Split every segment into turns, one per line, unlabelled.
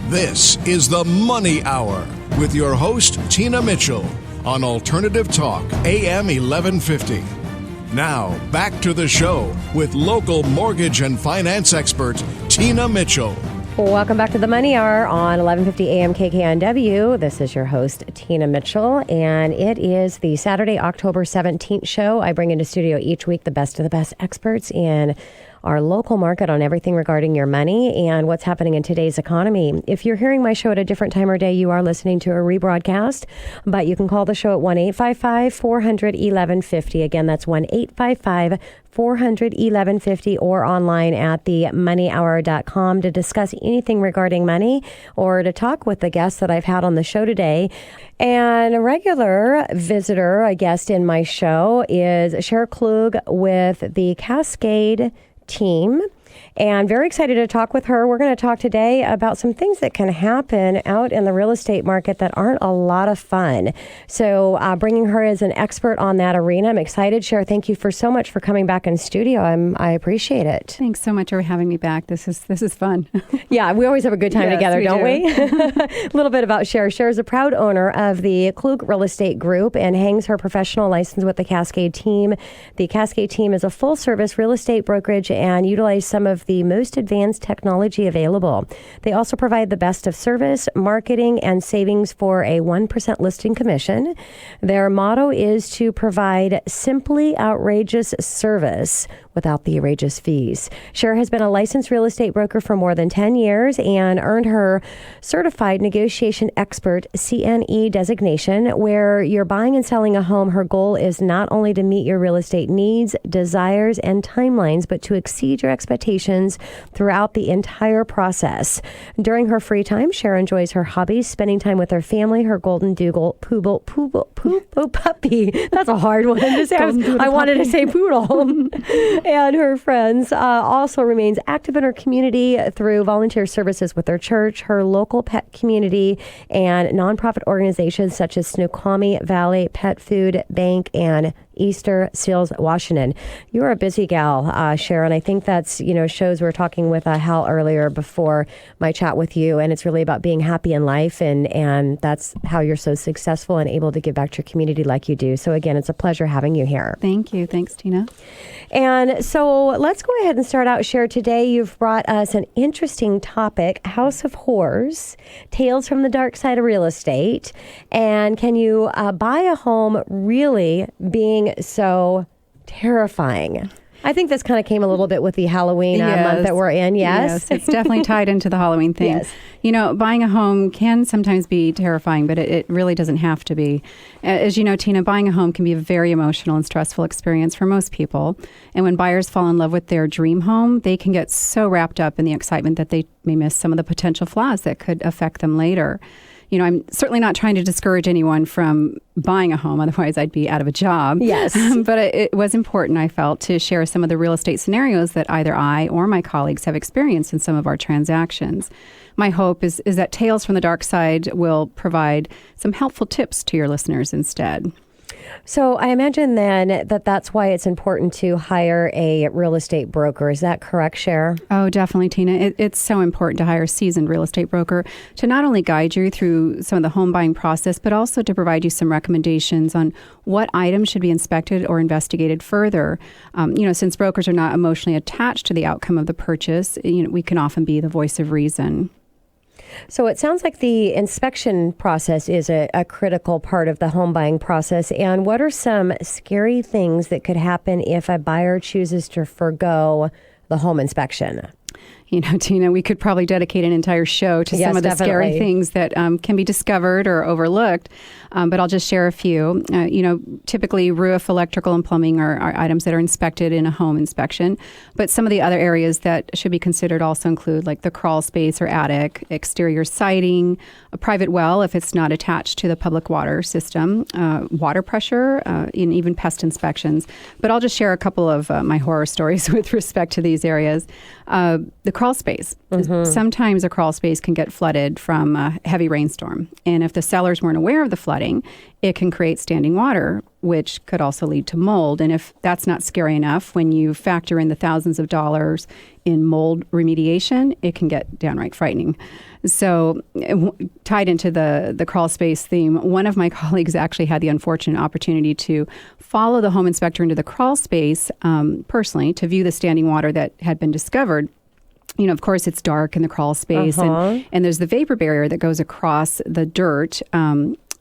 This is the Money Hour with your host, Tina Mitchell, on Alternative Talk, AM 1150. Now, back to the show with local mortgage and finance expert, Tina Mitchell.
Welcome back to the Money Hour on 1150 AM KKNW. This is your host, Tina Mitchell, and it is the Saturday, October 17th show. I bring into studio each week the best of the best experts in our local market on everything regarding your money and what's happening in today's economy. If you're hearing my show at a different time or day, you are listening to a rebroadcast, but you can call the show at 1-855-400-1150. Again, that's 1-855-400-1150 or online at themoneyhour.com to discuss anything regarding money or to talk with the guests that I've had on the show today. And a regular visitor, a guest in my show, is Sher with the Cascade team, and very excited to talk with her. We're going to talk today about some things that can happen out in the real estate market that aren't a lot of fun. So bringing her as an expert on that arena, I'm excited. Sher, thank you so much for coming back in studio. I appreciate it.
Thanks so much for having me back. This is fun.
Yeah, we always have a good time together, don't we? A little bit about Sher. Sher is a proud owner of the Klug Real Estate Group and hangs her professional license with the Cascade team. The Cascade team is a full-service real estate brokerage and utilize some of the most advanced technology available. They also provide the best of service, marketing, and savings for a 1% listing commission. Their motto is to provide simply outrageous service without the outrageous fees. Sher has been a licensed real estate broker for more than 10 years and earned her Certified Negotiation Expert CNE designation. Where you're buying and selling a home, her goal is not only to meet your real estate needs, desires, and timelines, but to exceed your expectations throughout the entire process. During her free time, Sher enjoys her hobbies, spending time with her family, her golden doodle, poodle puppy. That's a hard one to say. I wanted to say poodle. And her friends. Also remains active in her community through volunteer services with her church, her local pet community, and nonprofit organizations such as Snoqualmie Valley Pet Food Bank and Easter Seals, Washington. You're a busy gal, Sher, and I think that's, shows. We were talking with Hal earlier before my chat with you, and it's really about being happy in life, and that's how you're so successful and able to give back to your community like you do. So again, it's a pleasure having you here.
Thank you. Thanks, Tina.
And so let's go ahead and start out, Sher. Today you've brought us an interesting topic, House of Horrors, Tales from the Dark Side of Real Estate. And can you buy a home really being so terrifying? I think this kind of came a little bit with the Halloween month that we're in, yes?
Yes, it's definitely tied into the Halloween thing.
Yes.
Buying a home can sometimes be terrifying, but it really doesn't have to be. As you know, Tina, buying a home can be a very emotional and stressful experience for most people. And when buyers fall in love with their dream home, they can get so wrapped up in the excitement that they may miss some of the potential flaws that could affect them later. I'm certainly not trying to discourage anyone from buying a home, otherwise I'd be out of a job.
Yes.
But it was important, I felt, to share some of the real estate scenarios that either I or my colleagues have experienced in some of our transactions. My hope is that Tales from the Dark Side will provide some helpful tips to your listeners instead.
So I imagine then that's why it's important to hire a real estate broker. Is that correct, Sher?
Oh, definitely, Tina. It's so important to hire a seasoned real estate broker to not only guide you through some of the home buying process, but also to provide you some recommendations on what items should be inspected or investigated further. Since brokers are not emotionally attached to the outcome of the purchase, we can often be the voice of reason.
So it sounds like the inspection process is a critical part of the home buying process. And what are some scary things that could happen if a buyer chooses to forgo the home inspection?
Tina, we could probably dedicate an entire show to some of the scary things that can be discovered or overlooked. But I'll just share a few. Typically roof, electrical, and plumbing are items that are inspected in a home inspection. But some of the other areas that should be considered also include like the crawl space or attic, exterior siding, a private well if it's not attached to the public water system, water pressure, and even pest inspections. But I'll just share a couple of my horror stories with respect to these areas. The crawl space. Sometimes a crawl space can get flooded from a heavy rainstorm. And if the sellers weren't aware of the flooding, it can create standing water, which could also lead to mold. And if that's not scary enough, when you factor in the thousands of dollars in mold remediation, it can get downright frightening. So tied into the crawl space theme, one of my colleagues actually had the unfortunate opportunity to follow the home inspector into the crawl space personally to view the standing water that had been discovered. You know, of course, it's dark in the crawl space, and there's the vapor barrier that goes across the dirt.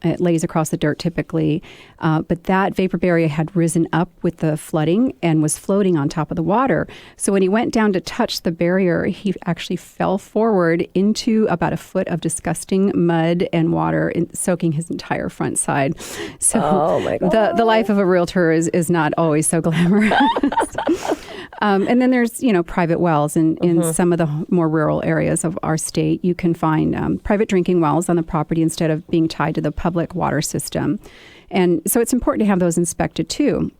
It lays across the dirt typically, but that vapor barrier had risen up with the flooding and was floating on top of the water. So when he went down to touch the barrier, he actually fell forward into about a foot of disgusting mud and water, soaking his entire front side. So the life of a realtor is not always so glamorous. And then there's, private wells. In some of the more rural areas of our state, you can find private drinking wells on the property instead of being tied to the public water system. And so it's important to have those inspected too.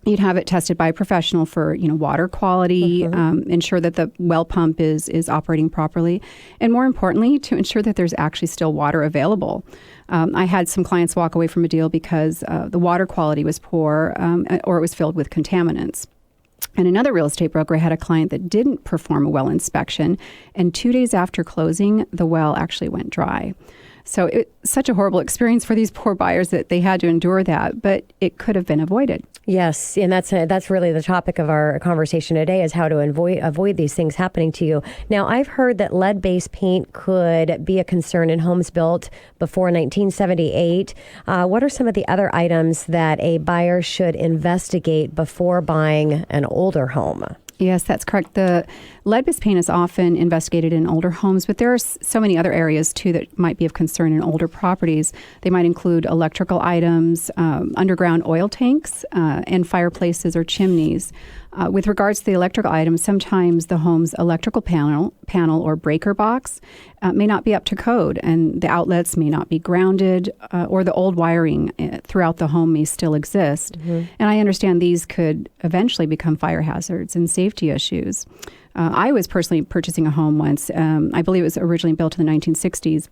You'd have it tested by a professional for, water quality, ensure that the well pump is operating properly, and more importantly, to ensure that there's actually still water available. I had some clients walk away from a deal because the water quality was poor or it was filled with contaminants. And another real estate broker had a client that didn't perform a well inspection, and 2 days after closing, the well actually went dry. So it's such a horrible experience for these poor buyers that they had to endure that, but it could have been avoided.
Yes, and that's really the topic of our conversation today, is how to avoid these things happening to you. Now, I've heard that lead-based paint could be a concern in homes built before 1978. What are some of the other items that a buyer should investigate before buying an older home?
Yes, that's correct. The lead-based paint is often investigated in older homes, but there are so many other areas, too, that might be of concern in older properties. They might include electrical items, underground oil tanks, and fireplaces or chimneys. With regards to the electrical items, sometimes the home's electrical panel or breaker box may not be up to code, and the outlets may not be grounded, or the old wiring throughout the home may still exist. And I understand these could eventually become fire hazards and safety issues. I was personally purchasing a home once. I believe it was originally built in the 1960s.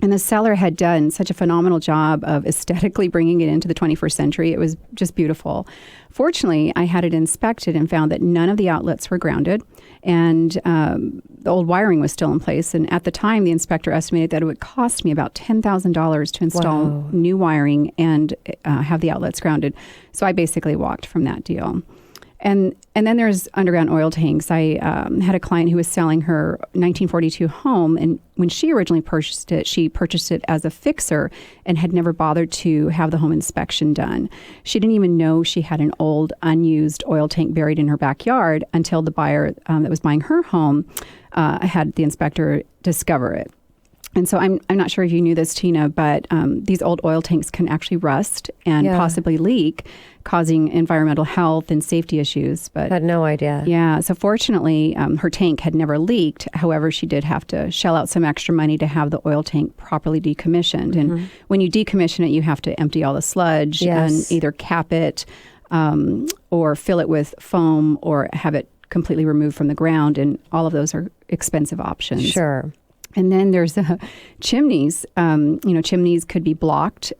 And the seller had done such a phenomenal job of aesthetically bringing it into the 21st century. It was just beautiful. Fortunately, I had it inspected and found that none of the outlets were grounded, and the old wiring was still in place. And at the time, the inspector estimated that it would cost me about $10,000 to install new wiring and have the outlets grounded. So I basically walked from that deal. And then there's underground oil tanks. I had a client who was selling her 1942 home, and when she originally purchased it, she purchased it as a fixer and had never bothered to have the home inspection done. She didn't even know she had an old, unused oil tank buried in her backyard until the buyer that was buying her home had the inspector discover it. And so I'm not sure if you knew this, Tina, but these old oil tanks can actually rust and possibly leak, causing environmental health and safety issues. But
I had no idea.
Yeah. So fortunately, her tank had never leaked. However, she did have to shell out some extra money to have the oil tank properly decommissioned. And when you decommission it, you have to empty all the sludge and either cap it or fill it with foam or have it completely removed from the ground. And all of those are expensive options.
Sure.
And then there's chimneys. Chimneys could be blocked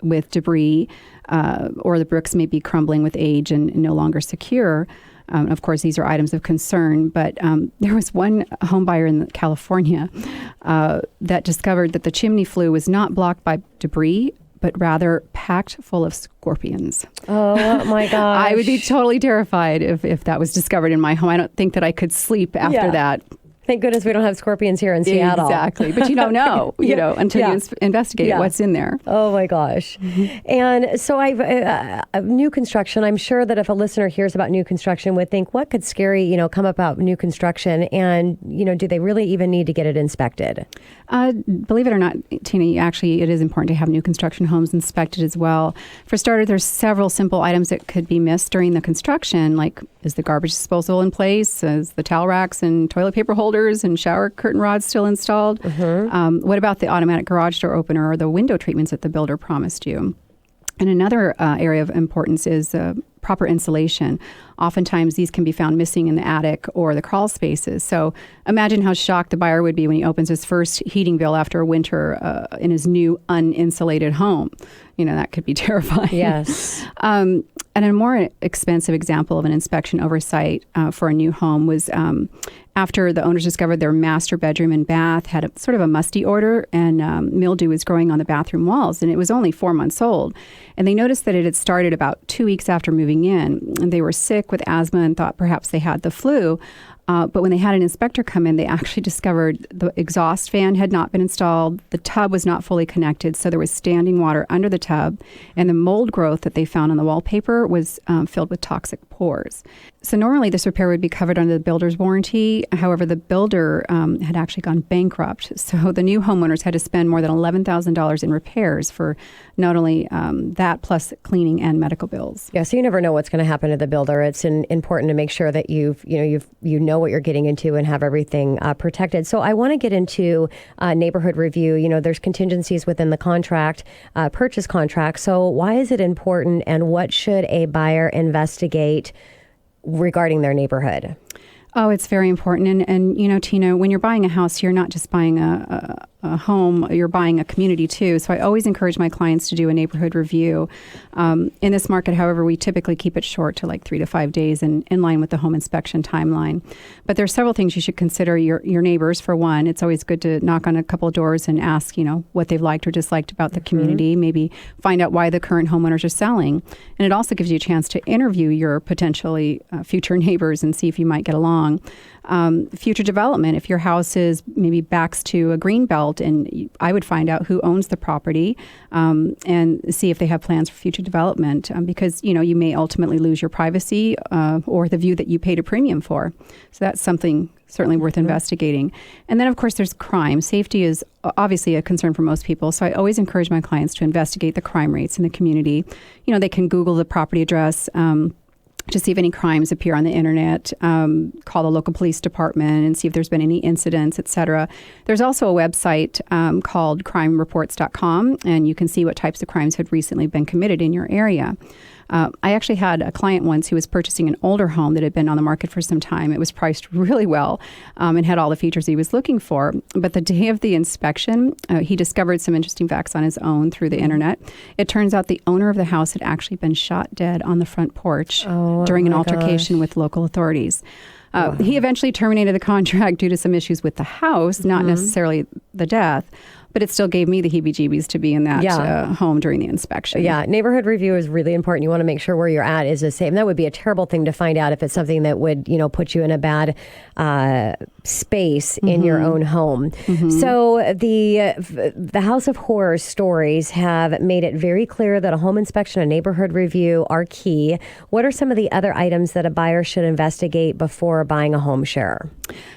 with debris, or the bricks may be crumbling with age and no longer secure. Of course, these are items of concern, but there was one home buyer in California that discovered that the chimney flue was not blocked by debris, but rather packed full of scorpions.
Oh, my gosh.
I would be totally terrified if that was discovered in my home. I don't think that I could sleep after that.
Thank goodness we don't have scorpions here in Seattle.
Exactly. But you don't know, until you investigate what's in there.
Oh, my gosh. And so new construction, I'm sure that if a listener hears about new construction would think, what could scary, come about new construction? And, do they really even need to get it inspected?
Believe it or not, Tina, actually, it is important to have new construction homes inspected as well. For starters, there's several simple items that could be missed during the construction, like is the garbage disposal in place? Is the towel racks and toilet paper holders and shower curtain rods still installed? What about the automatic garage door opener or the window treatments that the builder promised you? And another area of importance is proper insulation. Oftentimes, these can be found missing in the attic or the crawl spaces. So imagine how shocked the buyer would be when he opens his first heating bill after a winter in his new uninsulated home. That could be terrifying.
Yes.
And a more expensive example of an inspection oversight for a new home was after the owners discovered their master bedroom and bath had a sort of a musty odor, and mildew was growing on the bathroom walls, and it was only 4 months old. And they noticed that it had started about 2 weeks after moving in, and they were sick with asthma and thought perhaps they had the flu. But when they had an inspector come in, they actually discovered the exhaust fan had not been installed. The tub was not fully connected, so there was standing water under the tub. And the mold growth that they found on the wallpaper was filled with toxic pores. So normally this repair would be covered under the builder's warranty. However, the builder had actually gone bankrupt. So the new homeowners had to spend more than $11,000 in repairs for not only that plus cleaning and medical bills.
Yeah, so you never know what's going to happen to the builder. It's important to make sure that you know what you're getting into and have everything protected. So I want to get into neighborhood review. There's contingencies within the contract, purchase contract. So why is it important, and what should a buyer investigate regarding their neighborhood?
Oh, it's very important. And Tina, when you're buying a house, you're not just buying a home, you're buying a community too. So I always encourage my clients to do a neighborhood review. In this market, however, we typically keep it short to like 3 to 5 days and in line with the home inspection timeline. But there's several things you should consider. Your neighbors, for one. It's always good to knock on a couple of doors and ask, what they've liked or disliked about the community. Maybe find out why the current homeowners are selling. And it also gives you a chance to interview your potentially future neighbors and see if you might get along. Future development, if your house is maybe backs to a green belt, and I would find out who owns the property and see if they have plans for future development, because you may ultimately lose your privacy or the view that you paid a premium for. So that's something certainly worth investigating. And then, of course, there's crime. Safety is obviously a concern for most people, so I always encourage my clients to investigate the crime rates in the community. They can Google the property address to see if any crimes appear on the internet, call the local police department and see if there's been any incidents, et cetera. There's also a website called crimereports.com, and you can see what types of crimes had recently been committed in your area. I actually had a client once who was purchasing an older home that had been on the market for some time. It was priced really well and had all the features he was looking for. But the day of the inspection, he discovered some interesting facts on his own through the internet. It turns out the owner of the house had actually been shot dead on the front porch during an altercation with local authorities. He eventually terminated the contract due to some issues with the house, not necessarily the death. But it still gave me the heebie-jeebies to be in that home during the inspection. Yeah,
neighborhood review is really important. You want to make sure where you're at is the same. That would be a terrible thing to find out if it's something that would, put you in a bad space in your own home. So the House of Horrors stories have made it very clear that a home inspection and neighborhood review are key. What are some of the other items that a buyer should investigate before buying a home, Sher?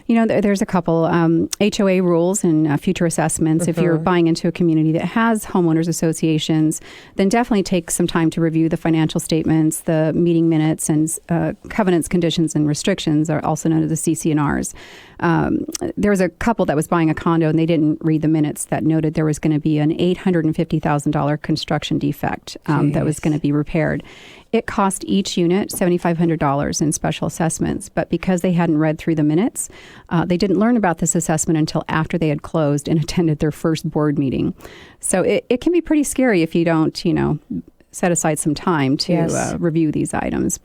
There's a couple HOA rules and future assessments. If you're buying into a community that has homeowners associations, then definitely take some time to review the financial statements, the meeting minutes, and covenants, conditions, and restrictions are also known as the CC&Rs. There was a couple that was buying a condo, and they didn't read the minutes that noted there was going to be an $850,000 construction defect that was going to be repaired. It cost each unit $7,500 in special assessments, but because they hadn't read through the minutes, they didn't learn about this assessment until after they had closed and attended their first board meeting. So it can be pretty scary if you don't, set aside some time to review these items.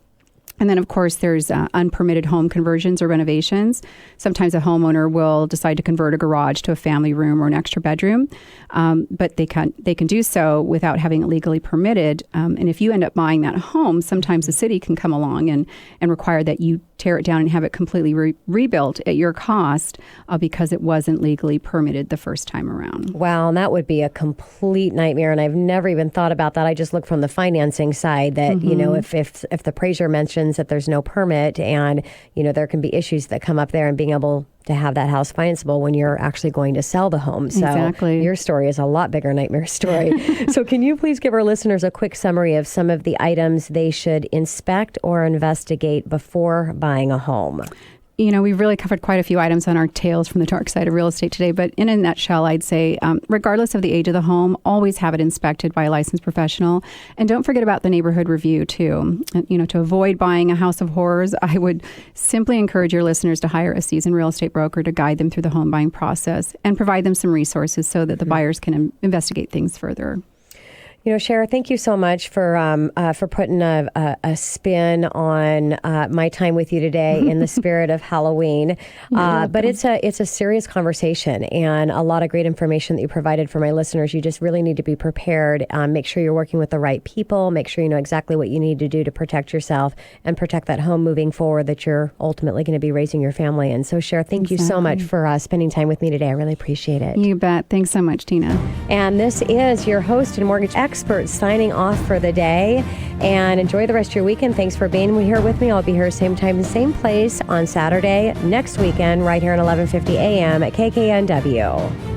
And then, of course, there's unpermitted home conversions or renovations. Sometimes a homeowner will decide to convert a garage to a family room or an extra bedroom, but they can do so without having it legally permitted. And if you end up buying that home, sometimes the city can come along and require that you tear it down and have it completely rebuilt at your cost because it wasn't legally permitted the first time around.
Wow, and that would be a complete nightmare. And I've never even thought about that. I just look from the financing side that, if the appraiser mentions that there's no permit and, there can be issues that come up there, and being able to have that house financeable when you're actually going to sell the home. So
exactly.
Your story is a lot bigger nightmare story. So can you please give our listeners a quick summary of some of the items they should inspect or investigate before buying a home?
We've really covered quite a few items on our Tales from the Dark Side of Real Estate today, but in a nutshell, I'd say, regardless of the age of the home, always have it inspected by a licensed professional. And don't forget about the neighborhood review, too. To avoid buying a house of horrors, I would simply encourage your listeners to hire a seasoned real estate broker to guide them through the home buying process and provide them some resources so that the buyers can investigate things further.
Sher, thank you so much for putting a spin on my time with you today in the spirit of Halloween. But it's a serious conversation and a lot of great information that you provided for my listeners. You just really need to be prepared. Make sure you're working with the right people. Make sure you know exactly what you need to do to protect yourself and protect that home moving forward that you're ultimately going to be raising your family in. So, Sher, thank you so much for spending time with me today. I really appreciate it.
You bet. Thanks so much, Tina.
And this is your host and mortgage expert signing off for the day, and enjoy the rest of your weekend. Thanks for being here with me. I'll be here same time, same place on Saturday next weekend right here at 11:50 a.m. at KKNW.